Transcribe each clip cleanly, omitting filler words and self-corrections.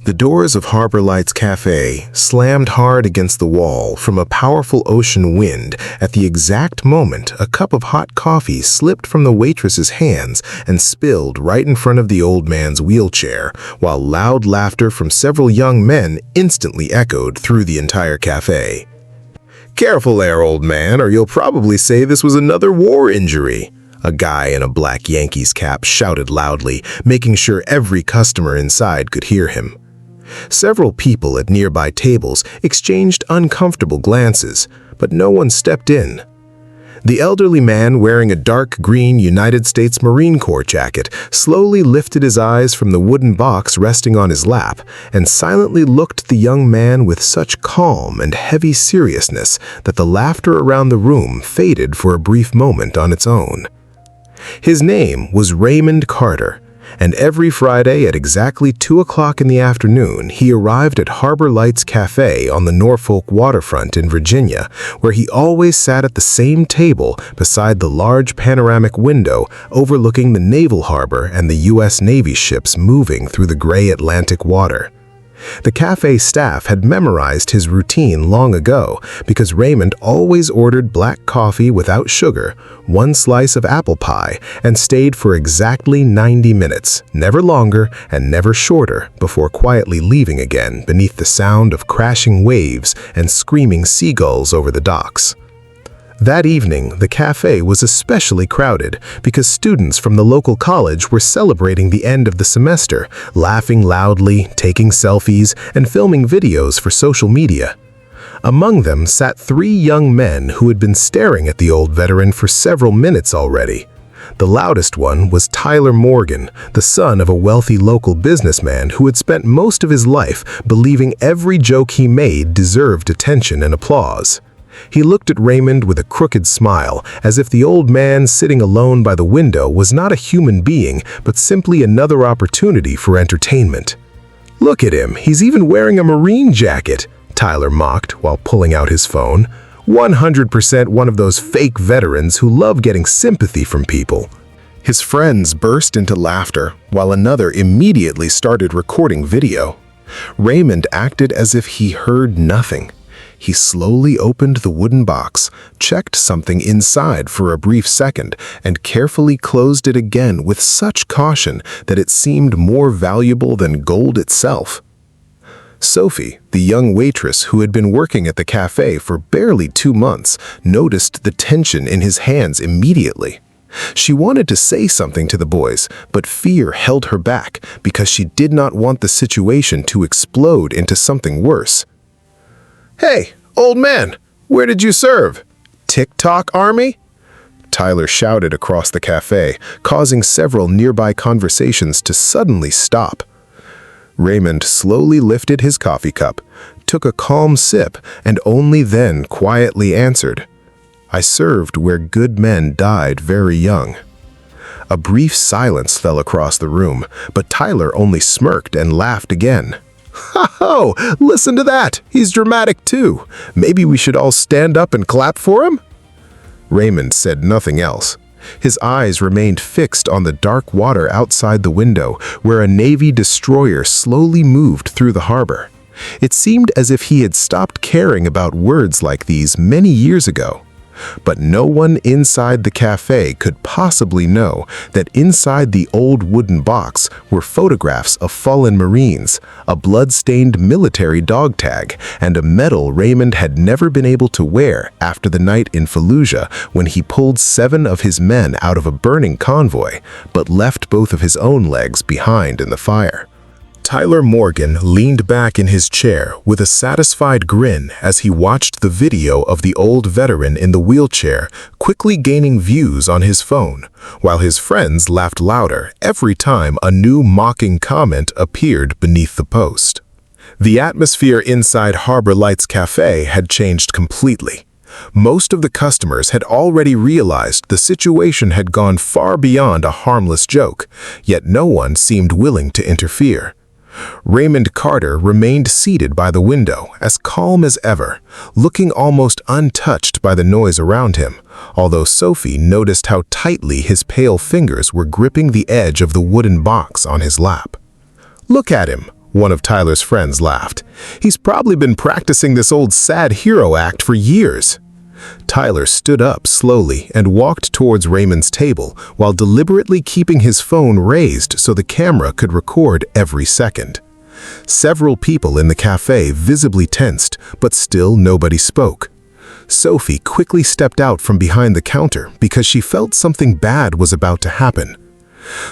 The doors of Harbor Lights Café slammed hard against the wall from a powerful ocean wind at the exact moment a cup of hot coffee slipped from the waitress's hands and spilled right in front of the old man's wheelchair, while loud laughter from several young men instantly echoed through the entire café. "Careful there, old man, or you'll probably say this was another war injury," a guy in a black Yankees cap shouted loudly, making sure every customer inside could hear him. Several people at nearby tables exchanged uncomfortable glances, but no one stepped in. The elderly man wearing a dark green United States Marine Corps jacket slowly lifted his eyes from the wooden box resting on his lap and silently looked at the young man with such calm and heavy seriousness that the laughter around the room faded for a brief moment on its own. His name was Raymond Carter, and every Friday at exactly 2 o'clock in the afternoon, he arrived at Harbor Lights Café on the Norfolk waterfront in Virginia, where he always sat at the same table beside the large panoramic window overlooking the naval harbor and the U.S. Navy ships moving through the gray Atlantic water. The cafe staff had memorized his routine long ago because Raymond always ordered black coffee without sugar, 1 slice of apple pie, and stayed for exactly 90 minutes, never longer and never shorter, before quietly leaving again beneath the sound of crashing waves and screaming seagulls over the docks. That evening, the cafe was especially crowded because students from the local college were celebrating the end of the semester, laughing loudly, taking selfies, and filming videos for social media. Among them sat 3 young men who had been staring at the old veteran for several minutes already. The loudest one was Tyler Morgan, the son of a wealthy local businessman who had spent most of his life believing every joke he made deserved attention and applause. He looked at Raymond with a crooked smile, as if the old man sitting alone by the window was not a human being, but simply another opportunity for entertainment. "Look at him, he's even wearing a Marine jacket," Tyler mocked while pulling out his phone. 100% one of those fake veterans who love getting sympathy from people. His friends burst into laughter, while another immediately started recording video. Raymond acted as if he heard nothing. He slowly opened the wooden box, checked something inside for a brief second, and carefully closed it again with such caution that it seemed more valuable than gold itself. Sophie, the young waitress who had been working at the cafe for barely 2 months, noticed the tension in his hands immediately. She wanted to say something to the boys, but fear held her back because she did not want the situation to explode into something worse. "Hey, old man, where did you serve? TikTok army?" Tyler shouted across the cafe, causing several nearby conversations to suddenly stop. Raymond slowly lifted his coffee cup, took a calm sip, and only then quietly answered, "I served where good men died very young." A brief silence fell across the room, but Tyler only smirked and laughed again. "Ho-ho! Listen to that! He's dramatic too. Maybe we should all stand up and clap for him?" Raymond said nothing else. His eyes remained fixed on the dark water outside the window, where a Navy destroyer slowly moved through the harbor. It seemed as if he had stopped caring about words like these many years ago. But no one inside the cafe could possibly know that inside the old wooden box were photographs of fallen Marines, a blood-stained military dog tag, and a medal Raymond had never been able to wear after the night in Fallujah when he pulled 7 of his men out of a burning convoy, but left both of his own legs behind in the fire. Tyler Morgan leaned back in his chair with a satisfied grin as he watched the video of the old veteran in the wheelchair quickly gaining views on his phone, while his friends laughed louder every time a new mocking comment appeared beneath the post. The atmosphere inside Harbor Lights Café had changed completely. Most of the customers had already realized the situation had gone far beyond a harmless joke, yet no one seemed willing to interfere. Raymond Carter remained seated by the window, as calm as ever, looking almost untouched by the noise around him, although Sophie noticed how tightly his pale fingers were gripping the edge of the wooden box on his lap. "Look at him. One of Tyler's friends laughed. He's probably been practicing this old sad hero act for years. Tyler stood up slowly and walked towards Raymond's table while deliberately keeping his phone raised so the camera could record every second. Several people in the cafe visibly tensed, but still nobody spoke. Sophie quickly stepped out from behind the counter because she felt something bad was about to happen.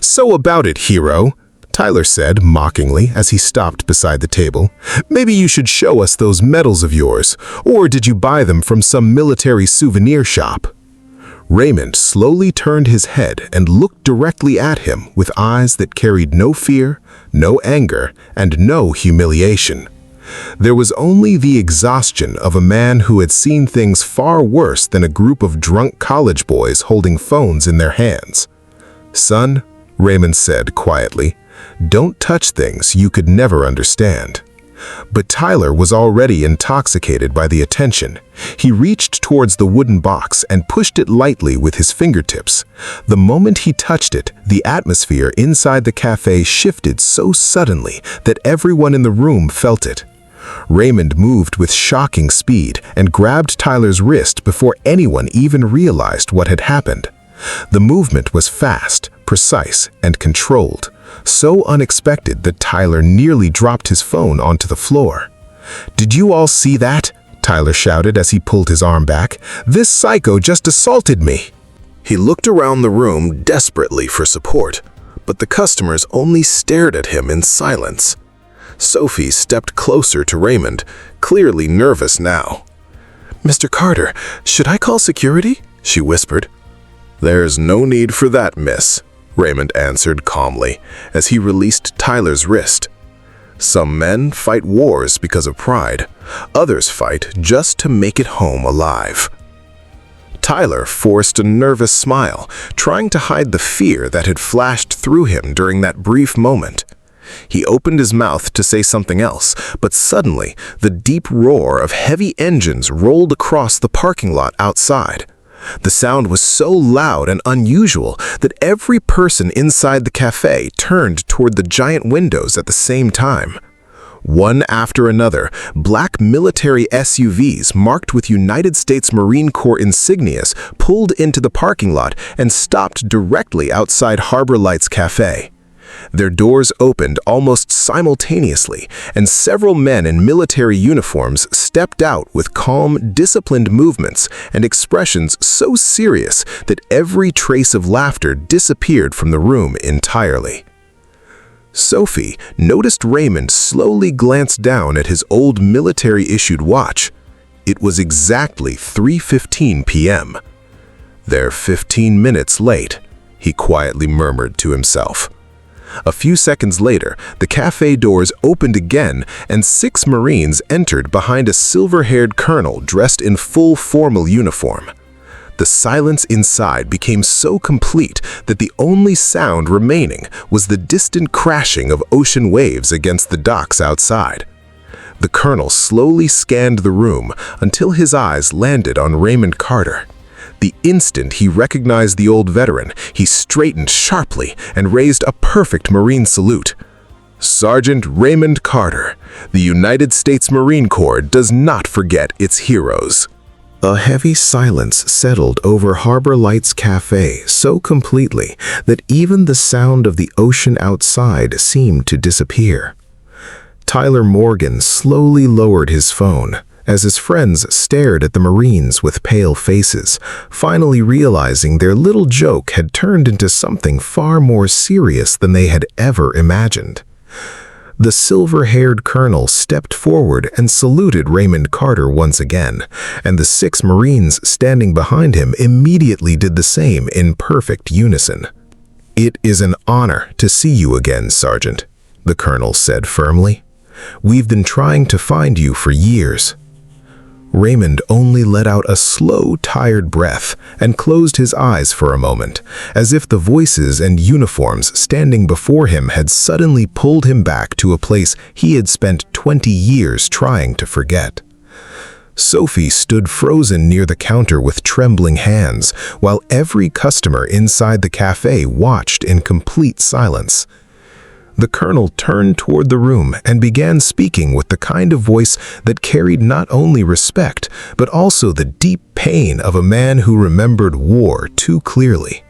"So about it, hero," Tyler said mockingly as he stopped beside the table. "Maybe you should show us those medals of yours, or did you buy them from some military souvenir shop?" Raymond slowly turned his head and looked directly at him with eyes that carried no fear, no anger, and no humiliation. There was only the exhaustion of a man who had seen things far worse than a group of drunk college boys holding phones in their hands. "Son," Raymond said quietly, "don't touch things you could never understand." But Tyler was already intoxicated by the attention. He reached towards the wooden box and pushed it lightly with his fingertips. The moment he touched it, the atmosphere inside the cafe shifted so suddenly that everyone in the room felt it. Raymond moved with shocking speed and grabbed Tyler's wrist before anyone even realized what had happened. The movement was fast, precise, and controlled, so unexpected that Tyler nearly dropped his phone onto the floor. "Did you all see that?" Tyler shouted as he pulled his arm back. "This psycho just assaulted me." He looked around the room desperately for support, but the customers only stared at him in silence. Sophie stepped closer to Raymond, clearly nervous now. "Mr. Carter, should I call security?" she whispered. "There's no need for that, miss," Raymond answered calmly as he released Tyler's wrist. "Some men fight wars because of pride. Others fight just to make it home alive." Tyler forced a nervous smile, trying to hide the fear that had flashed through him during that brief moment. He opened his mouth to say something else, but suddenly the deep roar of heavy engines rolled across the parking lot outside. The sound was so loud and unusual that every person inside the cafe turned toward the giant windows at the same time. One after another, black military SUVs marked with United States Marine Corps insignias pulled into the parking lot and stopped directly outside Harbor Lights Cafe. Their doors opened almost simultaneously, and several men in military uniforms stepped out with calm, disciplined movements and expressions so serious that every trace of laughter disappeared from the room entirely. Sophie noticed Raymond slowly glance down at his old military-issued watch. It was exactly 3:15 p.m. "They're 15 minutes late," he quietly murmured to himself. A few seconds later, the cafe doors opened again and 6 Marines entered behind a silver-haired colonel dressed in full formal uniform. The silence inside became so complete that the only sound remaining was the distant crashing of ocean waves against the docks outside. The colonel slowly scanned the room until his eyes landed on Raymond Carter. The instant he recognized the old veteran, he straightened sharply and raised a perfect Marine salute. "Sergeant Raymond Carter, the United States Marine Corps does not forget its heroes." A heavy silence settled over Harbor Lights Cafe so completely that even the sound of the ocean outside seemed to disappear. Tyler Morgan slowly lowered his phone as his friends stared at the Marines with pale faces, finally realizing their little joke had turned into something far more serious than they had ever imagined. The silver-haired colonel stepped forward and saluted Raymond Carter once again, and the 6 Marines standing behind him immediately did the same in perfect unison. "It is an honor to see you again, Sergeant," the colonel said firmly. "We've been trying to find you for years." Raymond only let out a slow, tired breath and closed his eyes for a moment, as if the voices and uniforms standing before him had suddenly pulled him back to a place he had spent 20 years trying to forget. Sophie stood frozen near the counter with trembling hands, while every customer inside the cafe watched in complete silence. The colonel turned toward the room and began speaking with the kind of voice that carried not only respect, but also the deep pain of a man who remembered war too clearly.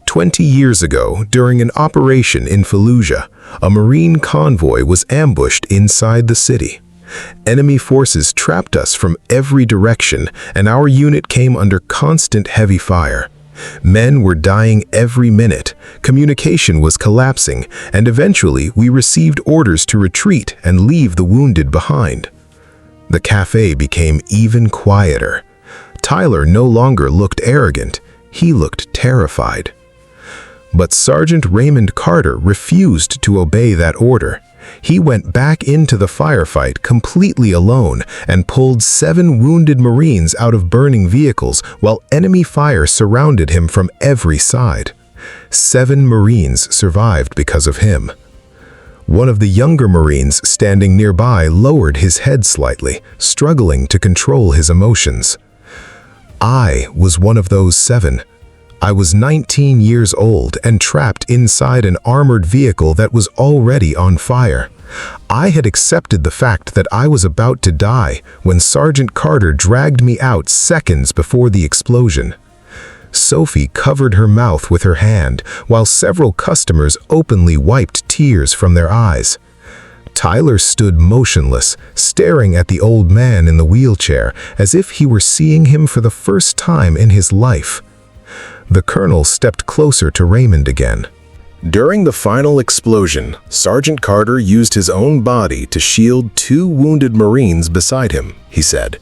20 years ago, during an operation in Fallujah, a Marine convoy was ambushed inside the city. Enemy forces trapped us from every direction, and our unit came under constant heavy fire. Men were dying every minute, communication was collapsing, and eventually we received orders to retreat and leave the wounded behind. The café became even quieter. Tyler no longer looked arrogant, he looked terrified. But Sergeant Raymond Carter refused to obey that order. He went back into the firefight completely alone and pulled 7 wounded Marines out of burning vehicles while enemy fire surrounded him from every side. 7 Marines survived because of him. One of the younger Marines standing nearby lowered his head slightly, struggling to control his emotions. I was one of those 7. I was 19 years old and trapped inside an armored vehicle that was already on fire. I had accepted the fact that I was about to die when Sergeant Carter dragged me out seconds before the explosion. Sophie covered her mouth with her hand, while several customers openly wiped tears from their eyes. Tyler stood motionless, staring at the old man in the wheelchair as if he were seeing him for the first time in his life. The colonel stepped closer to Raymond again. During the final explosion, Sergeant Carter used his own body to shield 2 wounded Marines beside him, he said.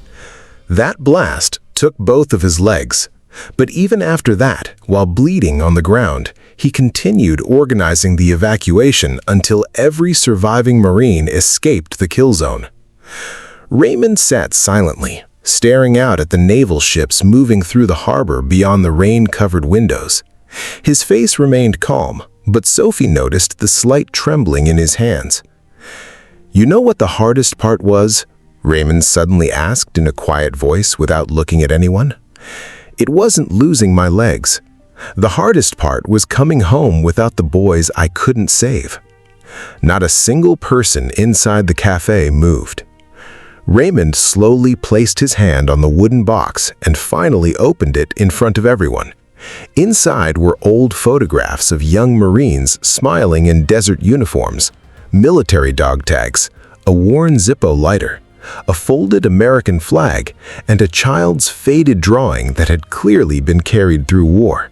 That blast took both of his legs, but even after that, while bleeding on the ground, he continued organizing the evacuation until every surviving Marine escaped the kill zone. Raymond sat silently, staring out at the naval ships moving through the harbor beyond the rain-covered windows. His face remained calm, but Sophie noticed the slight trembling in his hands. "You know what the hardest part was?" Raymond suddenly asked in a quiet voice without looking at anyone. "It wasn't losing my legs. The hardest part was coming home without the boys I couldn't save." Not a single person inside the café moved. Raymond slowly placed his hand on the wooden box and finally opened it in front of everyone. Inside were old photographs of young Marines smiling in desert uniforms, military dog tags, a worn Zippo lighter, a folded American flag, and a child's faded drawing that had clearly been carried through war.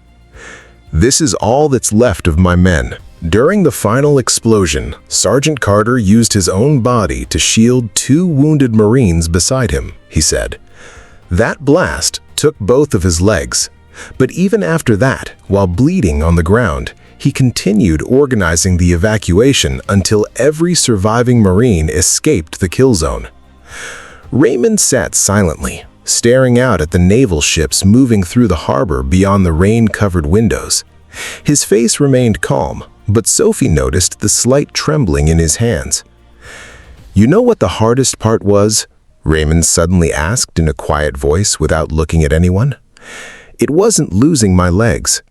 "This is all that's left of my men." During the final explosion, Sergeant Carter used his own body to shield 2 wounded Marines beside him, he said. That blast took both of his legs, but even after that, while bleeding on the ground, he continued organizing the evacuation until every surviving Marine escaped the kill zone. Raymond sat silently, staring out at the naval ships moving through the harbor beyond the rain-covered windows. His face remained calm, but Sophie noticed the slight trembling in his hands. "You know what the hardest part was?" Raymond suddenly asked in a quiet voice without looking at anyone. "It wasn't losing my legs.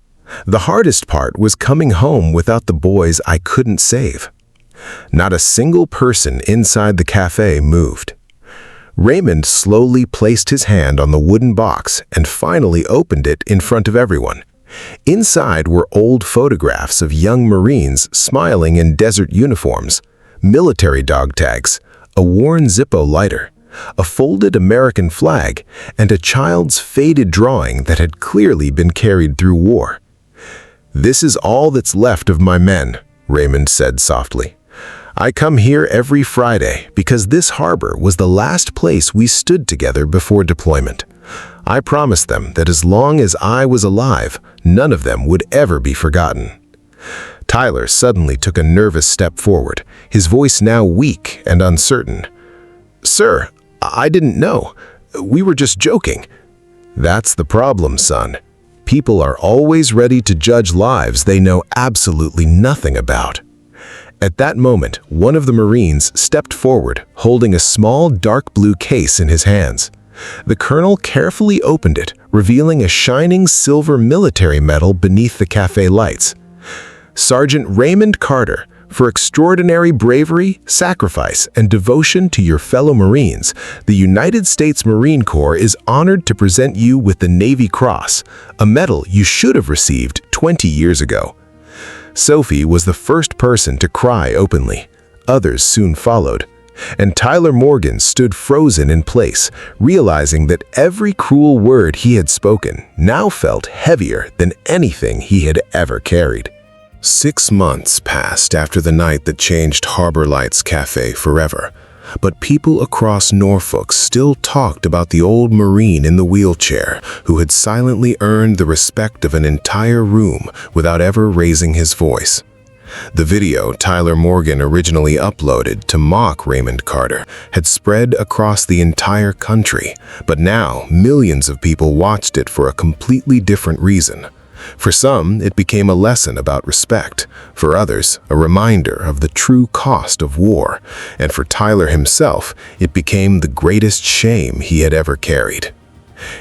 The hardest part was coming home without the boys I couldn't save." Not a single person inside the café moved. Raymond slowly placed his hand on the wooden box and finally opened it in front of everyone. Inside were old photographs of young Marines smiling in desert uniforms, military dog tags, a worn Zippo lighter, a folded American flag, and a child's faded drawing that had clearly been carried through war. "This is all that's left of my men," Raymond said softly. "I come here every Friday because this harbor was the last place we stood together before deployment. I promised them that as long as I was alive, none of them would ever be forgotten." Tyler suddenly took a nervous step forward, his voice now weak and uncertain. "Sir, I didn't know. We were just joking." "That's the problem, son. People are always ready to judge lives they know absolutely nothing about." At that moment, one of the Marines stepped forward, holding a small dark blue case in his hands. The colonel carefully opened it, revealing a shining silver military medal beneath the café lights. "Sergeant Raymond Carter, For extraordinary bravery, sacrifice, and devotion to your fellow Marines, the United States Marine Corps is honored to present you with the Navy Cross, a medal you should have received 20 years ago. Sophie was the first person to cry openly. Others soon followed. And Tyler Morgan stood frozen in place, realizing that every cruel word he had spoken now felt heavier than anything he had ever carried. 6 months passed after the night that changed Harbor Lights Café forever, but people across Norfolk still talked about the old Marine in the wheelchair who had silently earned the respect of an entire room without ever raising his voice. The video Tyler Morgan originally uploaded to mock Raymond Carter had spread across the entire country, but now millions of people watched it for a completely different reason. For some, it became a lesson about respect. For others, a reminder of the true cost of war. And for Tyler himself, it became the greatest shame he had ever carried.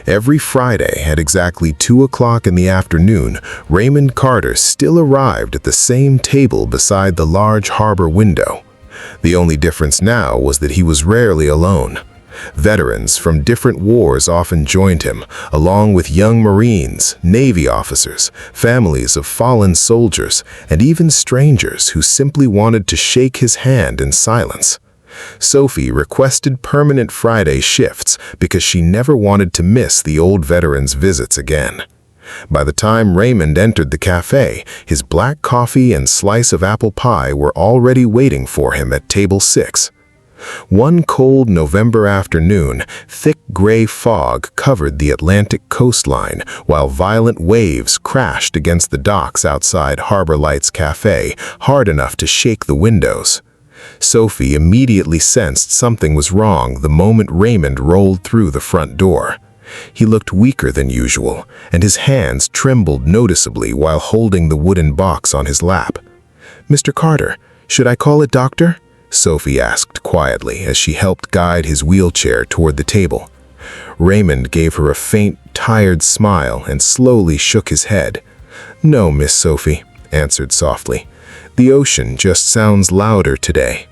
Every Friday at exactly 2 o'clock in the afternoon, Raymond Carter still arrived at the same table beside the large harbor window. The only difference now was that he was rarely alone. Veterans from different wars often joined him, along with young Marines, Navy officers, families of fallen soldiers, and even strangers who simply wanted to shake his hand in silence. Sophie requested permanent Friday shifts because she never wanted to miss the old veteran's visits again. By the time Raymond entered the cafe, his black coffee and slice of apple pie were already waiting for him at table 6. One cold November afternoon, thick gray fog covered the Atlantic coastline while violent waves crashed against the docks outside Harbor Lights Café, hard enough to shake the windows. Sophie immediately sensed something was wrong the moment Raymond rolled through the front door. He looked weaker than usual, and his hands trembled noticeably while holding the wooden box on his lap. "Mr. Carter, should I call a doctor?" Sophie asked quietly as she helped guide his wheelchair toward the table. Raymond gave her a faint, tired smile and slowly shook his head. "No, Miss Sophie," answered softly. "The ocean just sounds louder today."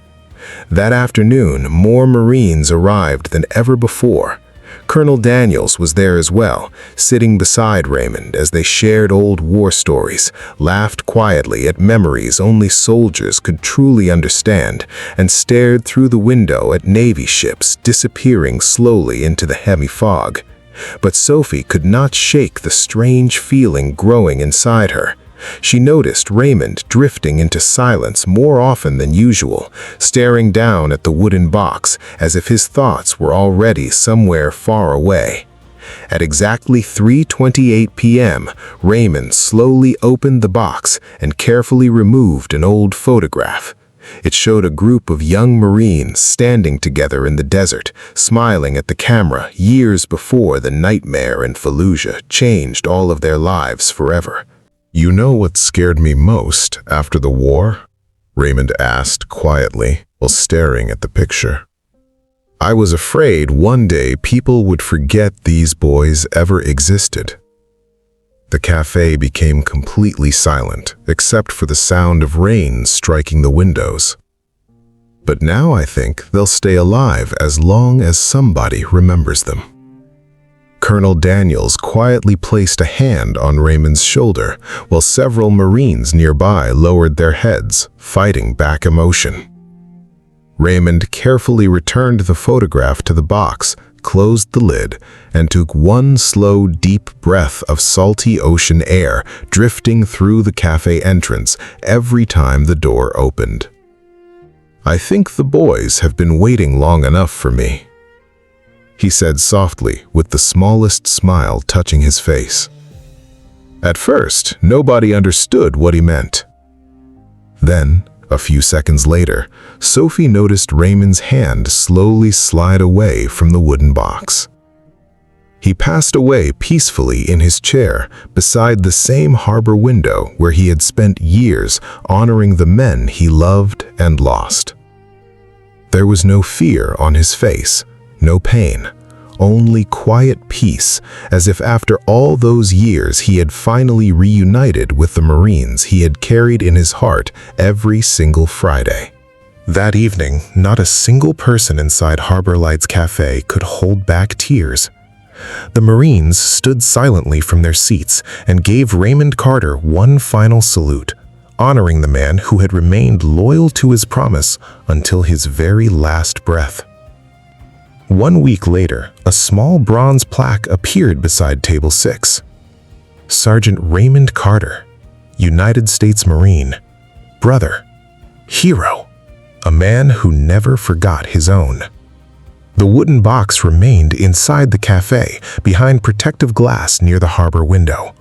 That afternoon, more Marines arrived than ever before. Colonel Daniels was there as well, sitting beside Raymond as they shared old war stories, laughed quietly at memories only soldiers could truly understand, and stared through the window at Navy ships disappearing slowly into the heavy fog. But Sophie could not shake the strange feeling growing inside her. She noticed Raymond drifting into silence more often than usual, staring down at the wooden box as if his thoughts were already somewhere far away. At exactly 3:28 p.m., Raymond slowly opened the box and carefully removed an old photograph. It showed a group of young Marines standing together in the desert, smiling at the camera years before the nightmare in Fallujah changed all of their lives forever. "You know what scared me most after the war?" Raymond asked quietly while staring at the picture. "I was afraid one day people would forget these boys ever existed." The cafe became completely silent, except for the sound of rain striking the windows. "But now I think they'll stay alive as long as somebody remembers them." Colonel Daniels quietly placed a hand on Raymond's shoulder, while several Marines nearby lowered their heads, fighting back emotion. Raymond carefully returned the photograph to the box, closed the lid, and took one slow, deep breath of salty ocean air drifting through the cafe entrance every time the door opened. "I think the boys have been waiting long enough for me," he said softly, with the smallest smile touching his face. At first, nobody understood what he meant. Then, a few seconds later, Sophie noticed Raymond's hand slowly slide away from the wooden box. He passed away peacefully in his chair beside the same harbor window where he had spent years honoring the men he loved and lost. There was no fear on his face, no pain, only quiet peace, as if after all those years he had finally reunited with the Marines he had carried in his heart every single Friday. That evening, not a single person inside Harbor Lights Cafe could hold back tears. The Marines stood silently from their seats and gave Raymond Carter one final salute, honoring the man who had remained loyal to his promise until his very last breath. 1 week later, a small bronze plaque appeared beside Table 6. Sergeant Raymond Carter, United States Marine, brother, hero, a man who never forgot his own. The wooden box remained inside the cafe, behind protective glass near the harbor window.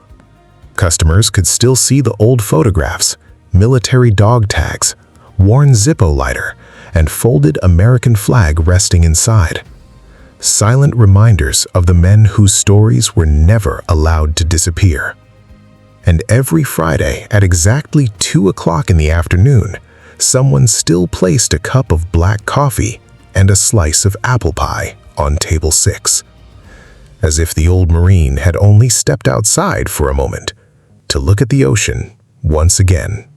Customers could still see the old photographs, military dog tags, worn Zippo lighter, and folded American flag resting inside. Silent reminders of the men whose stories were never allowed to disappear. And every Friday at exactly 2 o'clock in the afternoon, someone still placed a cup of black coffee and a slice of apple pie on Table 6, as if the old Marine had only stepped outside for a moment to look at the ocean once again.